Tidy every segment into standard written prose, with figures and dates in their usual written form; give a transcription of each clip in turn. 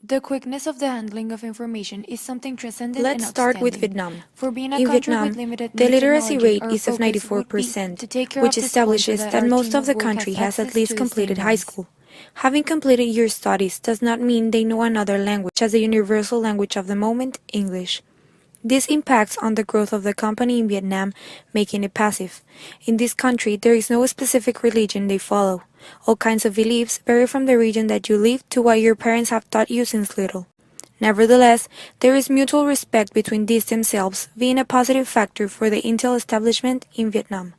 The quickness of the handling of information is something transcendent and Let's start with outstanding. Vietnam. For being a In country with Vietnam, limited the new literacy technology, rate our is of focus would be 94%, to take care which of this point so establishes that that our most team of of the work country has has at access least to the same completed high ones. school. Having completed your studies does not mean they know another language, such as the universal language of the moment, English. This impacts on the growth of the company in Vietnam, making it passive. In this country, there is no specific religion they follow. All kinds of beliefs vary from the region that you live to what your parents have taught you since little. Nevertheless, there is mutual respect between these themselves, being a positive factor for the Intel establishment in Vietnam.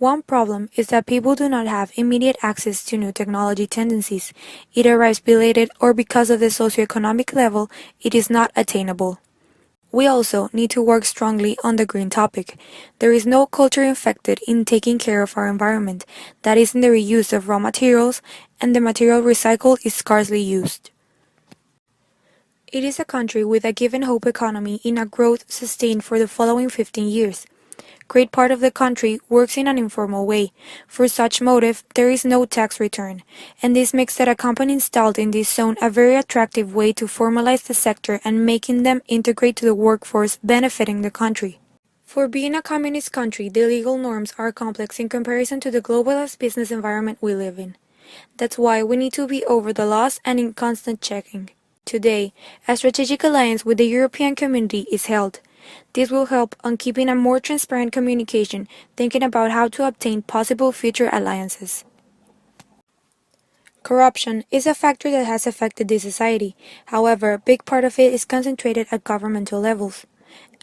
One problem is that people do not have immediate access to new technology tendencies. It arrives belated or because of the socioeconomic level, it is not attainable. We also need to work strongly on the green topic. There is no culture infected in taking care of our environment, that is in the reuse of raw materials, and the material recycled is scarcely used. It is a country with a given hope economy in a growth sustained for the following 15 years. Great part of the country works in an informal way. For such motive, there is no tax return, and this makes that a company installed in this zone a very attractive way to formalize the sector and making them integrate to the workforce, benefiting the country. For being a communist country, the legal norms are complex in comparison to the globalist business environment we live in. That's why we need to be over the laws and in constant checking. Today, a strategic alliance with the European Community is held. This will help on keeping a more transparent communication, thinking about how to obtain possible future alliances. Corruption is a factor that has affected this society. However, a big part of it is concentrated at governmental levels.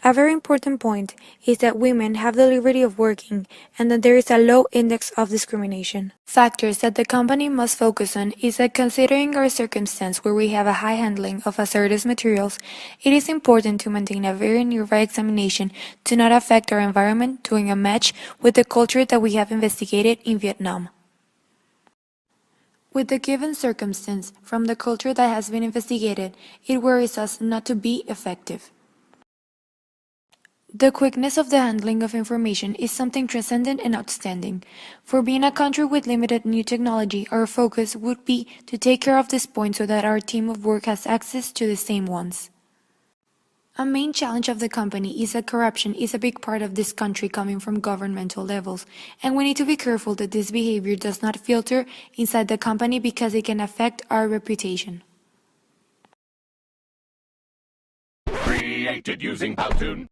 A very important point is that women have the liberty of working and that there is a low index of discrimination. Factors that the company must focus on is that considering our circumstance where we have a high handling of hazardous materials, it is important to maintain a very nearby examination to not affect our environment doing a match with the culture that we have investigated in Vietnam. With the given circumstance, from the culture that has been investigated, it worries us not to be effective. The quickness of the handling of information is something transcendent and outstanding. For being a country with limited new technology, our focus would be to take care of this point so that our team of work has access to the same ones. A main challenge of the company is that corruption is a big part of this country coming from governmental levels, and we need to be careful that this behavior does not filter inside the company because it can affect our reputation. Created using Powtoon.